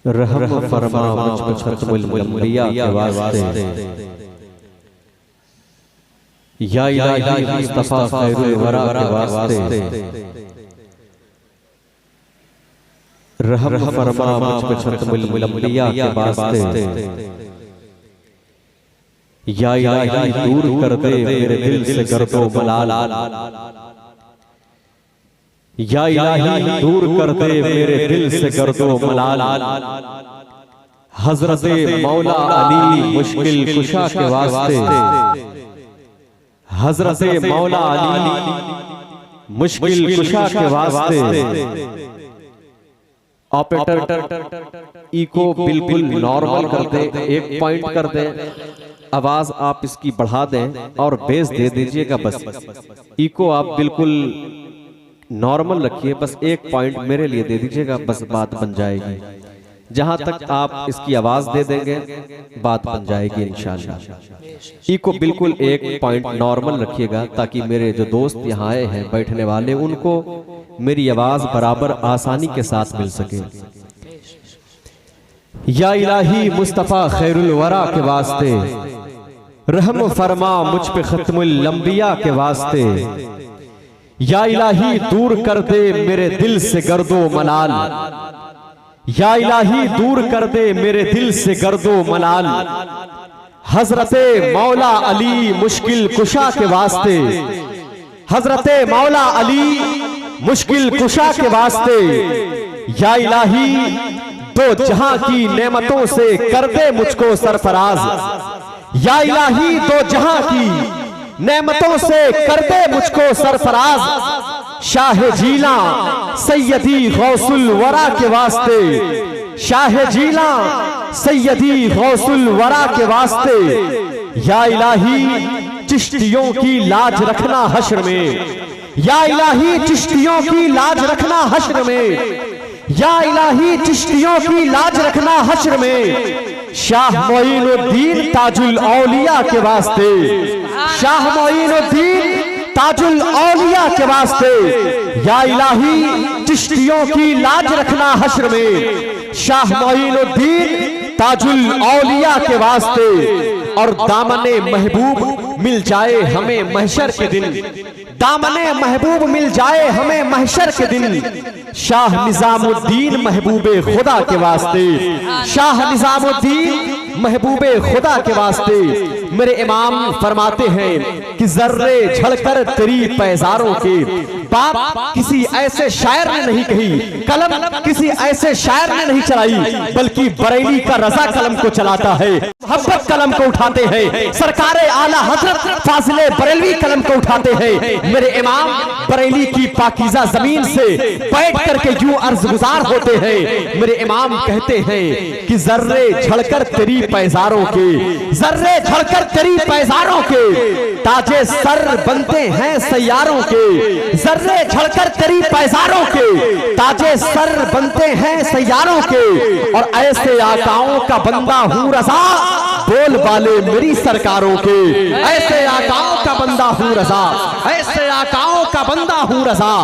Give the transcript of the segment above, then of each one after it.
रहम फरमा मुझ पर खत्मुल अंबिया के वास्ते, या इलाही मुस्तफा खैरुल वरा के वास्ते, रहम फरमा मुझ पर खत्मुल अंबिया के वास्ते, या इलाही दूर कर दे मेरे दिल से गर्दो मलाल, या इलाही दूर कर दे मेरे दिल से गर्दो मलाल। हजरत मौला अली मुश्किल कुशा के वास्ते, हजरत मौला अली मुश्किल कुशा के वास्ते। ऑपरेटर इको बिल्कुल नॉर्मल कर दे, 1 पॉइंट कर दे, आवाज आप इसकी बढ़ा दें और बेस दे दीजिएगा। बस इको आप बिल्कुल नॉर्मल रखिए, बस 1 पॉइंट मेरे लिए दे दीजिएगा, बस बात बन जाएगी। जहां तक आप इसकी आवाज दे देंगे बात बन जाएगी इंशाअल्लाह। इको बिल्कुल 1 पॉइंट नॉर्मल रखिएगा ताकि मेरे जो दोस्त यहाँ आए हैं बैठने वाले, उनको मेरी आवाज बराबर आसानी के साथ मिल सके। या इलाही मुस्तफा खैरुल वरा के वास्ते, रहम फरमा मुझ पे खत्मुल अंबिया के वास्ते, या इलाही दूर कर दे मेरे दिल से गर्दो मलाल, या इलाही दूर कर दे मेरे दिल से गर्दो मलाल। हजरते मौला अली मुश्किल कुशा के वास्ते, हजरते मौला अली मुश्किल कुशा के वास्ते, या इलाही दो जहां की नेमतों से कर दे मुझको सरफराज, या इलाही दो जहां की नेमतों से कर दे मुझको सरफराज। शाह जीला सैयदी गौसुल वरा के वास्ते, शाह जीला सैयदी गौसुल वरा के वास्ते, या इलाही चिश्तियों की लाज रखना हश्र में, या इलाही चिश्तियों की लाज रखना हश्र में, या इलाही चिश्तियों की लाज रखना हश्र में। शाह मोइनुद्दीन ताजुल औलिया के वास्ते, शाह मोइनुद्दीन ताजुल औलिया के वास्ते, या इलाही चिश्तियों की लाज रखना हश्र में। शाह मोइनुद्दीन ताजुल औलिया के वास्ते, और दामने महबूब मिल जाए हमें महशर के दिन, दामने महबूब मिल जाए हमें महशर के दिन। शाह निजामुद्दीन महबूबे खुदा के वास्ते, शाह निजामुद्दीन महबूबे खुदा के वास्ते। मेरे इमाम फरमाते हैं कि जर्रे झड़कर तेरी पैजारों के, बात किसी ऐसे शायर ने नहीं कही, कलम किसी ऐसे शायर ने नहीं चलाई, बल्कि बरेली का रजा कलम को चलाता है, मोहब्बत कलम को उठाते हैं, सरकारे आला हजरत फाजिले बरेलवी कलम को उठाते हैं। मेरे इमाम बरेली की पाकीज़ा जमीन से बैठ करके यूं अर्ज गुजार होते हैं। मेरे इमाम कहते हैं कि जर्रे झड़कर तेरी पैजारों के, जर्रे झड़कर तेरी पैजारों के, ताजे सर बनते हैं सैयारों के, जर्रे झड़कर तेरी पैजारों के, ताजे सर बनते हैं सैयारों के। और ऐसे आकाओं का बंदा हूँ रज़ा, बोल बाले मेरी सरकारों के, ऐसे आकाओं का बंदा हूँ रज़ा, ऐसे आकाओं का बंदा हूँ रज़ा,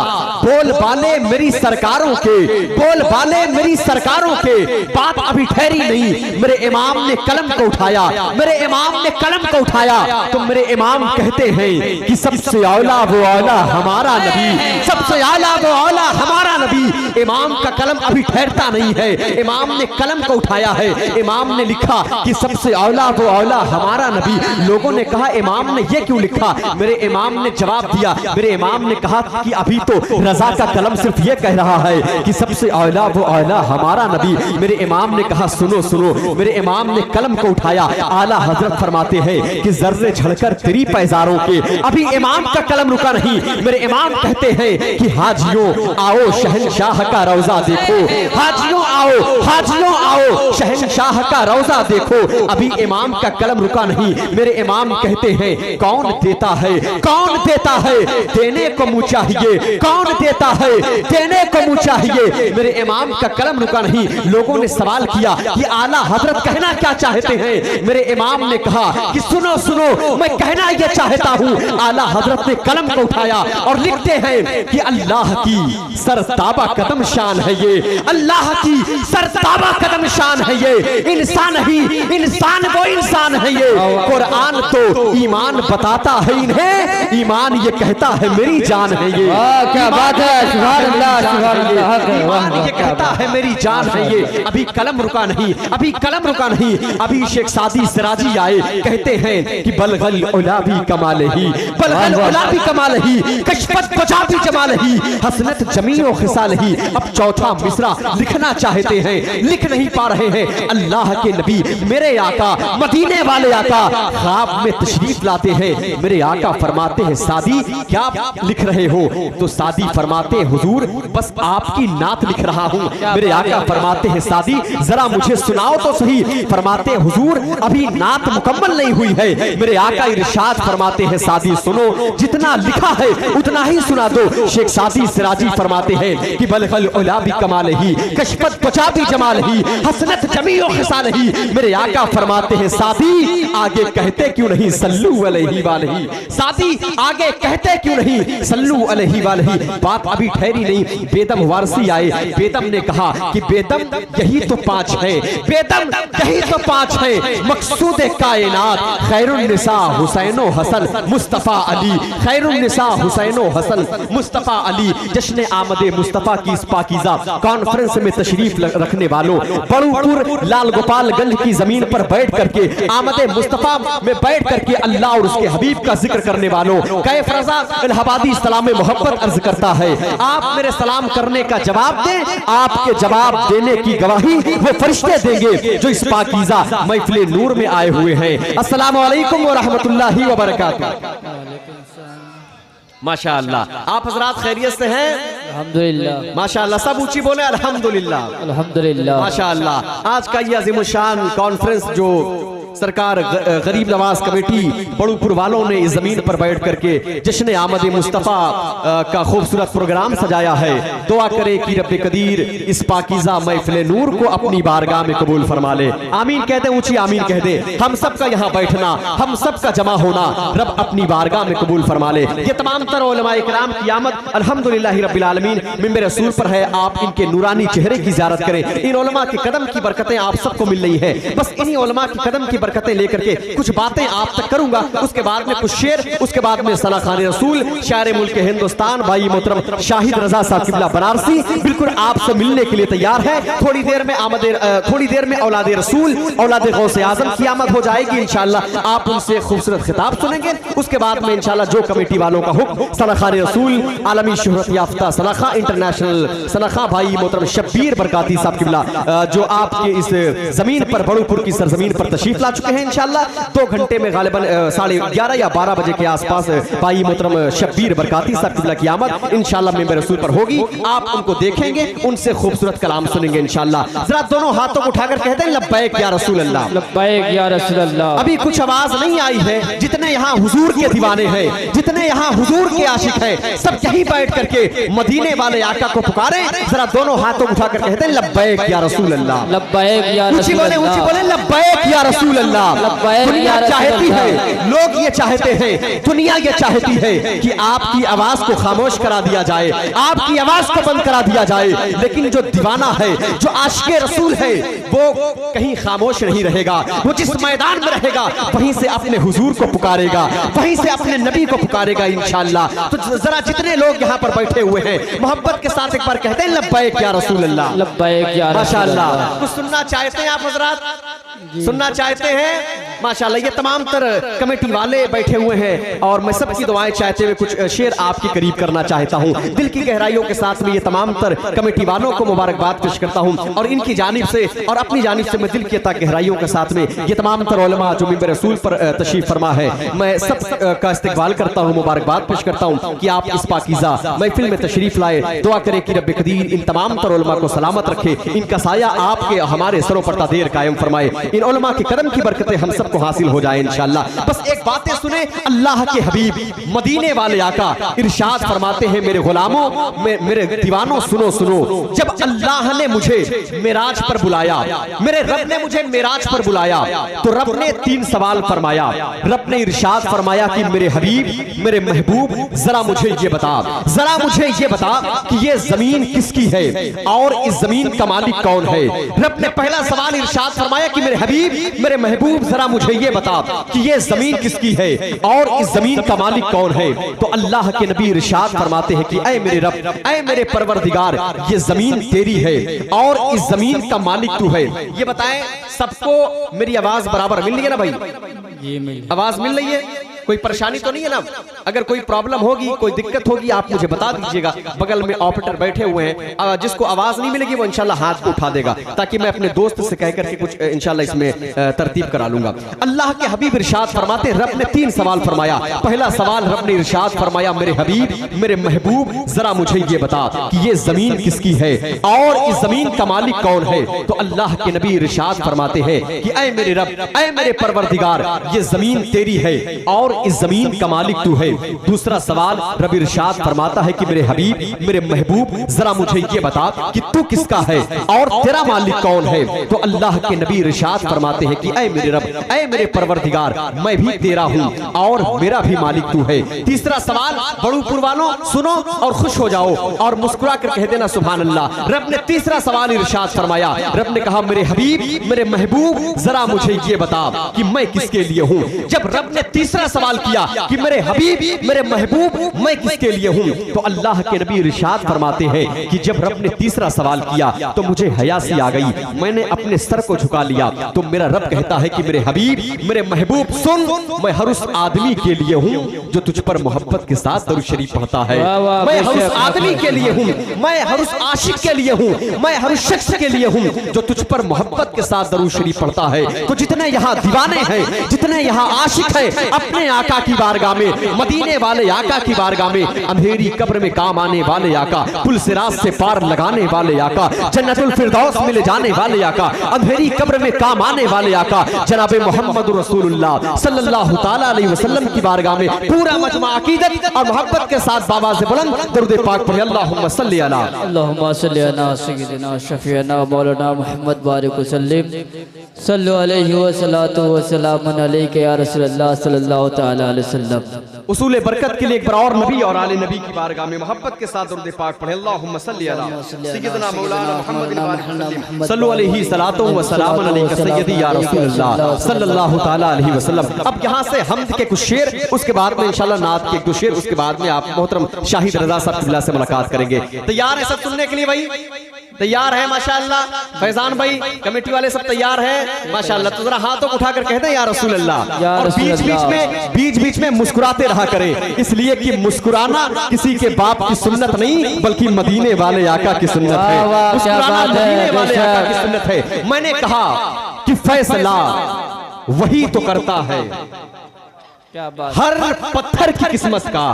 बोल बाले मेरी सरकारों के, बोल बाले मेरी सरकारों के। बात अभी ठहरी नहीं, मेरे इमाम ने कलम को उठाया, मेरे इमाम ने कलम को उठाया, तो मेरे इमाम कहते हैं कि सबसे औला वो औला हमारा नबी, सबसे आला वो औला हमारा नबी। इमाम का कलम अभी ठहरता नहीं है, इमाम ने कलम को उठाया है, इमाम ने लिखा कि सबसे औला वो औला हमारा नबी। लोगों ने कहा इमाम ने ये क्यों लिखा? मेरे इमाम ने जवाब दिया, मेरे इमाम ने कहा कि अभी तो रजा का कलम सिर्फ ये कह रहा है कि सबसे औला वो औला हमारा नबी। मेरे इमाम ने कहा सुनो सुनो, मेरे इमाम ने कलम को उठाया, आला हजरत फरमाते हैं कि जर्रे झड़कर तेरी पैजारों के। अभी इमाम का कलम रुका नहीं, मेरे इमाम कहते हैं कि हाजियों आओ शहंशाह का रौजा देखो, हाजियों आओ, हाजियों आओ शहंशाह का रौजा देखो। अभी इमाम का कलम रुका नहीं, मेरे इमाम कहते हैं कौन देता है, कौन देता है, देने को मुँह चाहिए, कौन देता है, देने को मुँह चाहिए। मेरे इमाम का कलम रुका नहीं। लोगों ने सवाल किया कि आला हजरत कहना क्या चाहते हैं? मेरे इमाम ने कहा कि सुनो सुनो, मैं कहना ये चाहता हूँ। आला हजरत ने कलम को उठाया और लिखते हैं कि अल्लाह की सरताबा कदम शान है ये, अल्लाह की सरताबा कदम आलम शान है ये, इंसान ही इंसान वो इंसान है ये। कुरान तो ईमान बताता है इन्हें, ईमान ये कहता है मेरी जान है ये। क्या बात है, सुभान अल्लाह, सुभान अल्लाह। ईमान ये कहता है मेरी जान है ये। अभी कलम रुका नहीं, अभी कलम रुका नहीं। अभी शेख सादी सिराजी आए, कहते हैं कि बलगल उला भी कमाल ही, बलगल उला भी कमाल ही, कशफत बचा भी जमाल ही, हसनत जमीओ खिसाल ही। अब चौथा मिसरा लिखना चाहते हैं, लिख नहीं पा रहे हैं। अल्लाह के नबी मेरे आका, मदीने वाले आका ख्वाब में तशरीफ लाते हैं। मेरे आका फरमाते हैं सादी क्या लिख रहे हो? तो सादी फरमाते हैं हुजूर बस आपकी नात लिख रहा हूँ। मेरे आका फरमाते हैं सादी जरा मुझे सुनाओ तो सही। फरमाते हैं हुजूर अभी नात मुकम्मल नहीं हुई है। मेरे आका इरशाद फरमाते हैं सादी सुनो, जितना लिखा है उतना ही सुना दो। शेख सादी सिराजी फरमाते हैं कि बलगल उला भी कमाल ही, कशफत बचा भी जमाल ही, हसनत जमीओ खिसाल ही। मेरे आका फरमाते हैं सादी आगे कहते क्यों नहीं सल्लू अलैहि वालही, सादी आगे कहते क्यों नहीं सल्लू अलैहि वालही। बात अभी ठहरी नहीं। बेदम वारसी आए, बेदम ने कहा कि बेदम यही तो पांच है, बेदम यही तो पांच है। मकसूद कायनात खैरुन निसा हुसैनो हसन मुस्तफा अली, खैरुन निसा हुसैनो हसन मुस्तफा अली। जश्न आमदे मुस्तफा की इस पाकीज़ा कॉन्फ्रेंस में तशरीफ रखने वालों, बड़ूपुर लाल गोपालगंज की जमीन पर बैठ करके आमदे मुस्तफा में बैठ करके अल्लाह और उसके हबीब का जिक्र करने वालों, कैफ रज़ा इलाहाबादी सलाम मोहब्बत अर्ज करता है आप मेरे सलाम करने का जवाब दें। आपके जवाब देने की गवाही वो फरिश्ते देंगे जो इस पाकीज़ा महफिल नूर में आए हुए हैं। अस्सलामु अलैकुम व रहमतुल्लाहि व बरकातुहू। माशाअल्लाह आप हजरात खैरियत से हैं? अल्हम्दुलिल्लाह। माशाअल्लाह सब ऊंची बोले अल्हम्दुलिल्लाह, अल्हम्दुलिल्लाह। माशाअल्लाह। आज का ये अज़ीमुशान कॉन्फ्रेंस जो सरकार गरीब नवाज कमेटी बड़ूपुर वालों ने इस जमीन पर बैठ करके जश्न आमद मुस्तफ़ा का खूबसूरत प्रोग्राम सजाया है। दुआ करे कि रब्बे कदीर इस पाकीज़ा महफिल नूर को अपनी बारगाह में कबूल फरमा ले। आमीन कहते ऊंची आमीन कह दे। हम सब का यहाँ बैठना, हम सब का जमा होना रब अपनी बारगाह में कबूल फरमा ले। ये तमाम तर उलमाए किराम की आमद अल्हम्दुलिल्लाह रब्बिल आलमीन मिंबर रसूल पर है। आप इनके नूरानी चेहरे की ज़ियारत करें। इन उलमा के कदम की बरकतें आप सबको मिल रही है। बस इन्हीं उलमा के कदम की बरकतें लेकर के कुछ बातें आप तक करूंगा, उसके बाद में कुछ शेर, उसके बाद में सना खान रसूल शायर मुल्क हिंदुस्तान भाई मोहतरम शाहिद रजा साहब किबला बनारसी बिल्कुल आपसे मिलने के लिए तैयार है। थोड़ी देर में औलादे रसूल औलादे गौसे आजम की आमद हो जाएगी इंशाअल्लाह। आप उनसे खूबसूरत खिताब सुनेंगे। उसके बाद में इंशाअल्लाह जो कमेटी वालों का हुक्म सना खान रसूल आलमी शोहरत याफ्ता सना खान इंटरनेशनल सना खान भाई मोहतरम शब्बीर बरकाती साहब किबला जो आपके इस जमीन पर बड़ूपुर की सरजमीन पर तशरीफ ला चुके हैं। इंशाअल्लाह 2 घंटे में गालिबन 11:30 या 12 बजे के आसपास भाई मोहतरम शब्बीर बरकाती साहब किबला की आमद इंशाअल्लाह मेंबर रसूल पर होगी। आप उनको देखेंगे, उनसे खूबसूरत कलाम सुनेंगे इंशाअल्लाह। जरा दोनों हाथों को उठाकर कहते हैं लब्बैक या रसूल अल्लाह, लब्बैक या रसूल अल्लाह। अभी कुछ आवाज नहीं आई है। जितने यहाँ हुजूर के दीवाने हैं, जितने यहाँ हुजूर के आशिक हैं, सब यहीं बैठ करके मदीने वाले आका को पुकारे। जरा दोनों हाथों को उठाकर कहते हैं लब्बैक या रसूल अल्लाह, लब्बैक या रसूल अल्लाह, ऊंची बोले लब्बैक या रसूल अल्लाह। दुनिया चाहती है, लोग ये चाहते हैं, दुनिया ये चाहती है कि आपकी आवाज को खामोश करा दिया जाए, आपकी आवाज को बंद करा दिया जाए। लेकिन जो दीवाना है, जो आशिक़े रसूल है, वो कहीं खामोश नहीं रहेगा। वो जिस मैदान में रहेगा वहीं से अपने हुजूर को पुकारेगा, वहीं से अपने नबी को पुकारेगा इंशाअल्लाह। तो जरा जितने लोग यहाँ पर बैठे हुए हैं मोहब्बत के साथ एक बार कहते हैं लब्बैक या रसूल अल्लाह, लब्बैक या माशाअल्लाह। कुछ सुनना चाहते हैं आप हजरात? सुनना चाहते हैं? माशाअल्लाह। ये तमाम तर कमेटी वाले बैठे हुए हैं और मैं सबकी दुआएं चाहते हुए कुछ शेर आपके करीब करना चाहता हूं। दिल की गहराइयों के साथ में ये तमाम तर कमेटी वालों को मुबारकबाद पेश करता हूं और इनकी जानिब से और अपनी जानिब से मैं दिल की अता गहराइयों के साथ में ये तमाम तर उलमा जो मिंबर रसूल पर तशरीफ फरमा है, मैं सब का इस्तकबाल करता हूं, मुबारकबाद पेश करता हूं कि आप इस पाकीज़ा महफिल में तशरीफ लाए। दुआ करें कि रब्बे कदीर इन तमाम तर उलमा को सलामत रखे, इनका साया आपके हमारे सरों पर तादेर कायम फरमाए। इन उलमा के कदम की बरकतें हम सब सबको हासिल हो जाए इंशाअल्लाह। बस एक बातें सुने, अल्लाह के हबीब मदीने वाले आका इरशाद फरमाते हैं, मेरे गुलामों, मेरे दीवानों, सुनो सुनो। जब अल्लाह ने मुझे मेराज पर बुलाया, मेरे रब ने मुझे मेराज पर बुलाया, तो रब ने 3 सवाल फरमाया। रब ने इरशाद फरमाया कि मेरे हबीब, मेरे महबूब, जरा मुझे ये बता, जरा मुझे ये बता कि ये जमीन किसकी है और इस जमीन का मालिक कौन है। रब ने पहला सवाल इरशाद फरमाया कि मेरे हबीब, मेरे महबूब, जरा मुझे ये बता कि ये जमीन किसकी है और इस जमीन का मालिक कौन है। तो अल्लाह के नबी इरशाद फरमाते हैं कि ऐ मेरे रब, ऐ मेरे परवरदिगार, ये जमीन तेरी है और इस जमीन का मालिक तू है। ये बताएं, सबको मेरी आवाज बराबर मिल रही है ना भाई? आवाज मिल रही है? कोई परेशानी तो नहीं है ना? अगर कोई प्रॉब्लम होगी, कोई दिक्कत होगी, आप मुझे बता दीजिएगा। बगल में ऑपरेटर बैठे हुए हैं, जिसको आवाज नहीं मिलेगी वो इंशाल्लाह हाथ को उठा देगा, ताकि मैं अपने दोस्त से कहकर के कुछ इंशाल्लाह इसमें तरतीब करा लूंगा। अल्लाह के हबीब इरशाद फरमाते, रब ने 3 सवाल फरमाया। पहला सवाल रब ने इरशाद फरमाया, मेरे हबीब, मेरे महबूब, जरा मुझे ये बता कि ये जमीन किसकी है और इस जमीन का मालिक कौन है। तो अल्लाह के नबी इरशाद फरमाते हैं कि ऐ मेरे रब, ऐ मेरे परवरदिगार, ये जमीन तेरी है और इस जमीन का मालिक तू है। दूसरा सवाल रब इरशाद फरमाता है कि मेरे हबीब, मेरे महबूब, जरा मुझे ये बता कि तू किसका है और तेरा मालिक कौन है। तो अल्लाह के नबी इरशाद फरमाते हैं कि ऐ मेरे रब, ऐ मेरे परवरदिगार, मैं भी तेरा हूँ और मेरा भी मालिक तू है। तीसरा सवाल, बड़ू पुरवानो सुनो और खुश हो जाओ और मुस्कुरा कर कह देना सुभान अल्लाह। रब ने तीसरा सवाल इरशाद फरमाया। रब ने कहा, मेरे हबीब, मेरे महबूब, जरा मुझे ये बता कि मैं किसके लिए हूँ। जब रब ने तीसरा सवाल किया कि मेरे हबीब, मेरे महबूब, मैं किसके लिए हूं, तो अल्लाह के नबी इरशाद फरमाते हैं कि जब रब ने तीसरा सवाल किया तो मुझे हया सी आ गई, मैंने अपने सर को झुका लिया। तो मेरा रब कहता है कि मेरे हबीब, मेरे महबूब, सुन, मैं हर उस आदमी के लिए हूं जो तुझ पर मोहब्बत के साथ दरूद शरीफ पढ़ता है। मैं हर उस आदमी के लिए हूं, मैं हर उस आशिक के लिए हूं, मैं हर उस शख्स के लिए हूं जो तुझ पर मोहब्बत के साथ दरूद शरीफ पढ़ता है। तो जितने यहाँ दीवाने हैं, जितने यहाँ आशिक हैं, अपने आका की बारगाह में, मदीने वाले आका की बारगाह में, अंधेरी कब्र में काम आने वाले आका, पुल सिरात से पार लगाने वाले आका, जन्नतुल फिरदौस में ले जाने वाले आका, अंधेरी कब्र में काम आने वाले आका, जनाब मोहम्मद रसूलुल्लाह सल्लल्लाहु ताला अलैहि वसल्लम की बारगाह में पूरा मजमा अकीदत और मोहब्बत के साथ बाबा से बुलंद दरूद पाक पढ़े, अल्लाहुम्मा सल्ली अला अल्लाहुम्मा सल्ली अला सय्यिदिना शफीअना मौलाना मोहम्मद बारिक वसल्लम सल्लल्लाहु अलैहि वसल्लतु वसलाम अलैका या रसूलल्लाह सल्लल्लाहु ताला अलैहि वसल्लम। उसूल बरकत के लिए एक बार और नबी और आले नबी की बारगाह में मोहब्बत के साथ दरूद पाक पढ़े, अल्लाहुम्मा सल्ली अला सय्यिदिना मौलाना मोहम्मद बारिक सल्लल्लाहु अलैहि सलातो व सलाम अलैका सय्यदी या रसूलल्लाह सल्लल्लाहु ताला अलैहि वसल्लम। अब यहाँ से हम्द के कुछ शेर, उसके बाद में इंशाल्लाह नात के कुछ शेर, उसके बाद में आप मोहतरम शाहिद रजा साहब किबला से मुलाकात करेंगे। तैयार है सब सुनने के लिए भाई? तैयार है माशाअल्लाह? फैजान भाई, कमेटी वाले सब तैयार हैं माशाअल्लाह? तो जरा हाथों को उठाकर कहते हैं या रसूल अल्लाह। और बीच बीच में मुस्कुराते रहा करें, इसलिए कि मुस्कुराना किसी के बाप की सुन्नत नहीं बल्कि मदीने वाले आका की सुन्नत है। मुस्कुराना मदीने वाले आका की सुन्नत है। मैंने कहा कि फैसला वही तो करता है हर पत्थर की किस्मत का।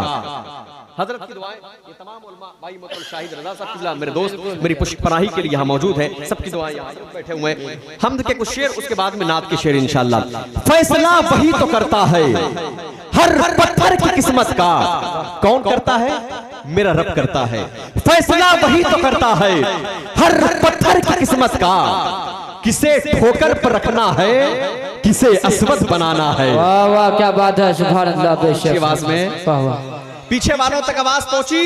हजरत की दुआएं, ये तमाम उलमा भाई मोहतरम शाहिद रजा साहब किबला, मेरे दोस्त मेरी पुष्पनाही के लिए यहाँ मौजूद हैं, सबकी दुआएं यहाँ बैठे हुए हैं। हम्द के कुछ शेर, उसके बाद में नात के शेर इंशाअल्लाह। फैसला वही तो करता है हर पत्थर की किस्मत का। कौन करता है? मेरा रब करता है। फैसला वही तो करता है हर पत्थर की किस्मत का। किसे ठोकर पर रखना है, किसे अस्वद बनाना है। वाह वाह, क्या बात है, सुभान अल्लाह। बेशक आवाज में वाह वाह, पीछे वालों तक आवाज पहुंची?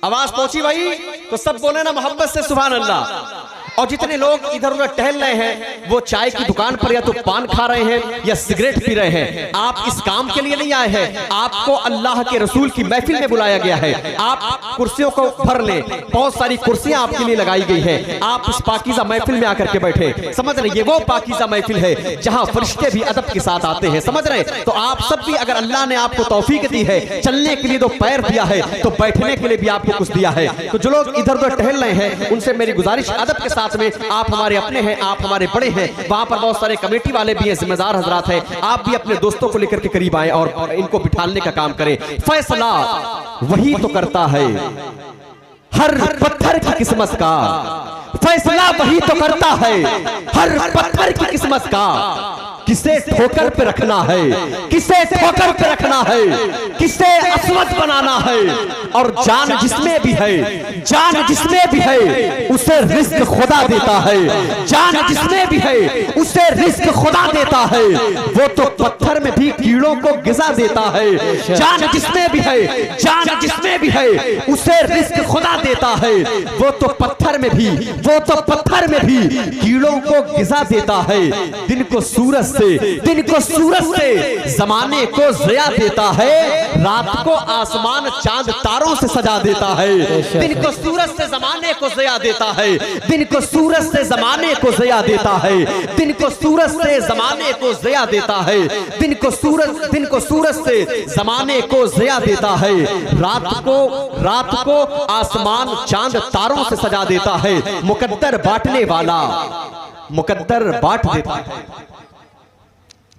आवाज पहुंची भाई? तो सब बोले ना मोहब्बत से सुभान अल्लाह। और जितने लोग इधर उधर टहल रहे हैं, वो चाय की दुकान पर या तो पान खा रहे हैं या सिगरेट पी रहे हैं, आप इस काम के लिए नहीं आए हैं, आपको अल्लाह के रसूल की महफिल में बुलाया गया है। आप कुर्सियों को भर लें, बहुत सारी कुर्सियां आपके लिए लगाई गई हैं, आप उस पाकीज़ा महफिल में आकर के बैठे। समझ रहे, ये वो पाकीज़ा महफिल है जहां फरिश्ते भी अदब के साथ आते हैं। समझ रहे? तो आप सब भी, अगर अल्लाह ने आपको तौफीक दी है, चलने के लिए तो पैर दिया है, तो बैठने के लिए भी आपको कुछ दिया है। तो जो लोग इधर उधर टहल रहे हैं, उनसे मेरी गुजारिश, अदब के साथ में, आप हमारे अपने हैं, आप हमारे बड़े हैं, वहां पर बहुत सारे कमेटी वाले भी हैं, जिम्मेदार हजरात हैं, आप भी अपने दोस्तों को लेकर के करीब आए और इनको बिठाने का काम करें। फैसला वही तो करता है हर पत्थर की किस्मत का। फैसला वही तो करता है हर पत्थर की किस्मत का। किसे ठोकर पे रखना है, किसे ठोकर पे रखना है, किसे असवद बनाना है। और जान जिसमें भी है, जान जिसमें भी है उसे रिस्क खुदा देता है। जान जिसमें भी है उसे रिस्क खुदा देता है। वो तो पत्थर में भी कीड़ों को गिजा देता है। जान जिसमें भी है, जान जिसमें भी है उसे रिस्क खुदा देता है। वो तो पत्थर में भी, वो तो पत्थर में भी कीड़ों को गिजा देता है। दिन को सूरज से, दिन को सूरज से जमाने को ज़िया देता है। रात को आसमान चांद तारों से सजा देता है। दिन को सूरज से जमाने को ज़िया देता है। दिन को सूरज से जमाने को ज़िया देता है। दिन को सूरज से जमाने को ज़िया देता है। दिन को सूरज से जमाने को ज़िया देता है। रात को आसमान चांद तारों से सजा देता है। मुकद्दर बांटने वाला मुकद्दर बांट देता है।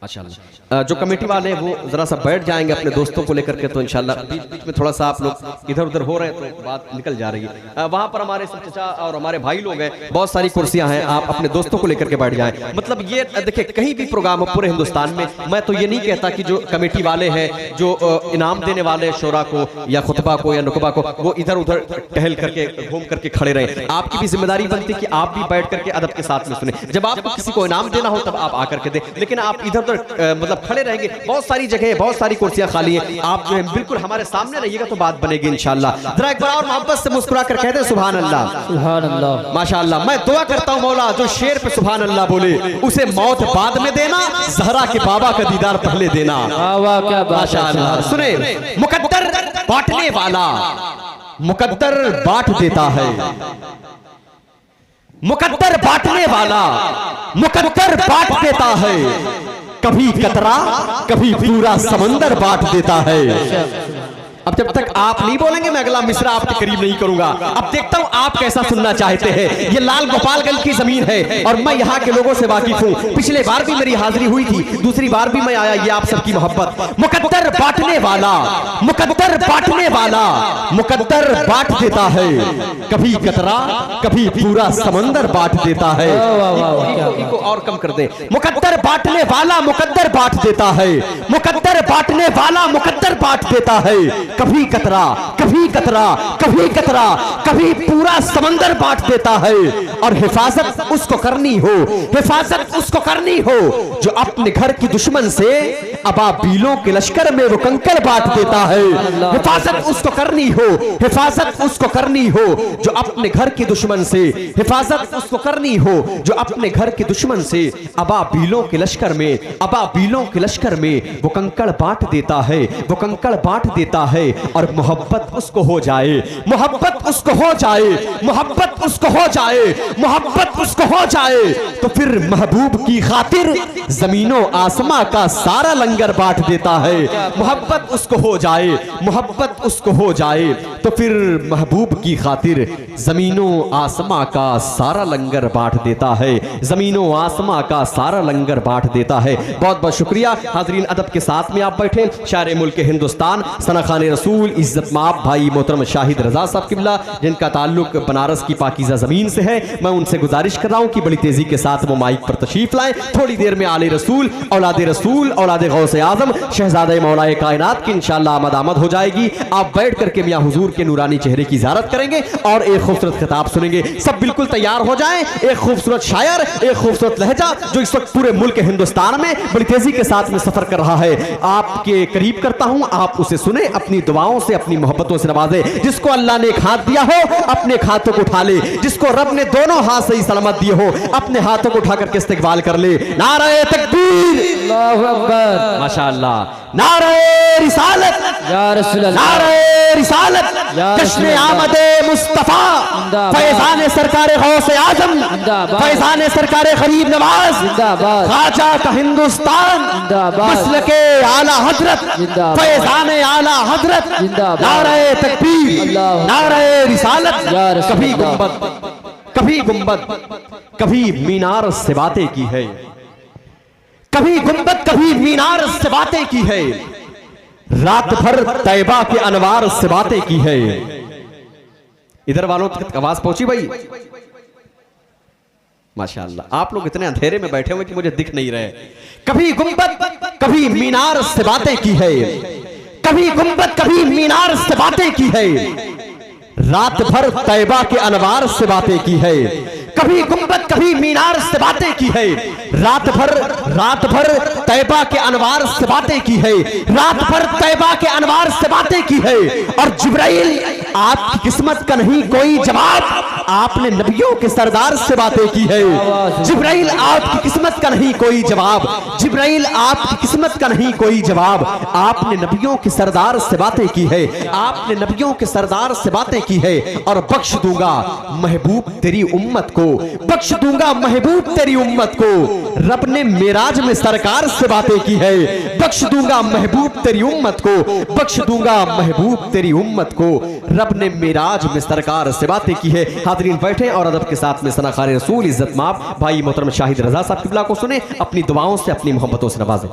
माशाअल्लाह, जो कमेटी वाले हैं वो जरा सा बैठ जाएंगे अपने दोस्तों को लेकर के, तो इंशाल्लाह बीच बीच में थोड़ा सा आप लोग इधर उधर हो रहे हैं तो बात निकल जा रही है। वहां पर हमारे सब चाचा और हमारे भाई लोग हैं, बहुत सारी कुर्सियां हैं, आप अपने दोस्तों को लेकर के बैठ जाएं। मतलब ये देखिए, कहीं भी प्रोग्राम हो पूरे हिंदुस्तान में, मैं तो ये नहीं कहता कि जो कमेटी वाले हैं, जो इनाम देने वाले शोरा को या खुतबा को या नुकबा को, वो इधर उधर टहल करके घूम करके खड़े रहे। आपकी भी जिम्मेदारी बनती है कि आप भी बैठ करके अदब के साथ में सुने। जब आपको किसी को इनाम देना हो तब आप आकर के दें, लेकिन आप इधर मतलब खड़े रहेंगे। बहुत सारी जगह, बहुत सारी कुर्सियां खाली हैं, आप जो है बिल्कुल हमारे सामने रहिएगा तो बात बनेगी इंशाल्लाह। जरा एक बार और मोहब्बत से मुस्कुरा कर कहते हैं सुभान अल्लाह, सुभान अल्लाह, माशाअल्लाह। मैं दुआ करता हूं मौला जो शेर पे सुभान अल्लाह बोले उसे मौत बाद में देना, ज़हरा के बाबा का दीदार पहले देना। माशाअल्लाह। सुने, मुकद्दर बांटने वाला मुकद्दर बांट देता है। मुकद्दर बांटने वाला मुकद्दर बांट देता है। कभी कतरा कभी पूरा समंदर बांट देता है। अब जब तक आप नहीं बोलेंगे मैं अगला मिसरा आपके करीब नहीं करूंगा। अब देखता हूं आप कैसा सुनना चाहते हैं। ये लाल गोपालगंज की जमीन है और मैं यहाँ के लोगों से वाकिफ हूँ। पिछले बार भी मेरी हाजिरी हुई थी, दूसरी बार भी मैं आया, ये आप सबकी मोहब्बत। मुकद्दर बांटने वाला मुकद्दर बांटने वाला मुकद्दर बांट देता है। कभी कतरा कभी पूरा समंदर बांट देता है। इको और कम कर दे। मुकद्दर बांटने वाला मुकद्दर बांट देता है। मुकद्दर बांटने वाला मुकद्दर बांट देता है। कभी कतरा कभी कतरा कभी कतरा कभी पूरा समंदर बांट देता है। और हिफाजत उसको करनी हो, हिफाजत उसको करनी हो जो अपने घर की दुश्मन से अबाबीलों के लश्कर में वो कंकड़ बांट देता है। हिफाजत उसको करनी हो, हिफाजत उसको करनी हो जो अपने घर की दुश्मन से, हिफाजत उसको करनी हो जो अपने घर के दुश्मन से अबाबीलों के लश्कर में, अबाबीलों के लश्कर में वो कंकड़ बांट देता है, वो कंकड़ बांट देता है। और मोहब्बत उसको हो जाए, मोहब्बत उसको हो जाए, मोहब्बत उसको हो जाए, मोहब्बत उसको हो जाए तो फिर महबूब की खातिर जमीनों आसमां का सारा लंगर बांट देता है। मोहब्बत उसको हो जाए, मोहब्बत उसको हो जाए तो फिर महबूब की खातिर जमीनों आसमां का सारा लंगर बांट देता है। जमीनों आसमां का सारा लंगर बांट देता है। बहुत बहुत शुक्रिया हाजरीन, अदब के साथ में आप बैठे। शायर मुल्क हिंदुस्तान सना खान रसूल इज्जत माब भाई मोहतरम शाहिद रजा साहब किबला, जिनका ताल्लुक बनारस की पाकीज़ा ज़मीन से है, मैं उनसे गुजारिश कर रहा हूँ कि बड़ी तेज़ी के साथ वो माइक पर तशरीफ लाएं। थोड़ी देर में आले रसूल औलाद गौसे आज़म शहजादे मौलाए कायनात की इंशाअल्लाह आमद हो जाएगी। आप बैठ करके मियां हुजूर के नूरानी चेहरे की ज़ियारत करेंगे और एक खूबसूरत खिताब सुनेंगे। सब बिल्कुल तैयार हो जाएं। एक खूबसूरत शायर, एक खूबसूरत लहजा जो इस वक्त पूरे मुल्क हिंदुस्तान में बड़ी तेज़ी के साथ में सफ़र कर रहा है, आपके करीब करता हूँ, आप उसे सुने, अपनी दुआओं से अपनी मोहब्बतों से नवाजे। जिसको अल्लाह ने एक हाथ दिया हो अपने हाथों को उठा ले, जिसको रब ने दोनों हाथ सही सलामत दिए हो अपने हाथों को उठा करके इस्तिकबाल कर ले। नारे तकबीर, अल्लाहु अकबर, माशाअल्लाह, नारे रिसालत या रसूल अल्लाह, नारे रिसालत, जश्न आमदे मुस्तफा, फैजान सरकारे गौसे आजम, फैजान सरकारे गरीब नवाज, ख्वाजा का हिंदुस्तान, मसलके आला हजरत, फैजान आला हजरत, नारे तकबीर, नारे रिसालत। कभी गुंबद कभी गुंबद कभी मीनार से बातें की है, कभी गुंबद कभी मीनार से बातें की है, रात भर तैबा के अनवार से बातें की है। इधर वालों तक आवाज पहुंची भाई? माशाअल्लाह, आप लोग इतने अंधेरे में बैठे हुए कि मुझे दिख नहीं रहे। कभी गुंबद कभी मीनार से बातें की है, कभी गुंबद कभी मीनार से बातें की है, रात भर तैबा के अनवार से बातें की है। कभी गुंबद कभी मीनार से बातें की है, रात भर तैबा के अनवार से बातें की है, रात भर तैबा के अनवार से बातें की है। और जिब्राइल आपकी किस्मत का नहीं कोई जवाब, आपने नबियों के सरदार से बातें की है। जिब्राइल आपकी किस्मत का नहीं कोई जवाब, जिब्राइल आपकी किस्मत का नहीं कोई जवाब, आपने नबियों के सरदार से बातें की है, आपने नबियों के सरदार से बातें की है। और बख्श दूंगा महबूब तेरी उम्मत को, बख्श दूंगा महबूब तेरी उम्मत को, रब ने मेराज में सरकार से बातें की है। बख्श दूंगा महबूब तेरी उम्मत को, बख्श दूंगा महबूब तेरी उम्मत को, रब ने मेराज में सरकार से बातें की है। हाज़रीन बैठे और अदब के साथ में सनाखारे रसूल इज्जत माफ भाई मोहतरम शाहिद रजा साहब किबला को सुने, अपनी दुआओं से अपनी मोहब्बतों से नवाजें।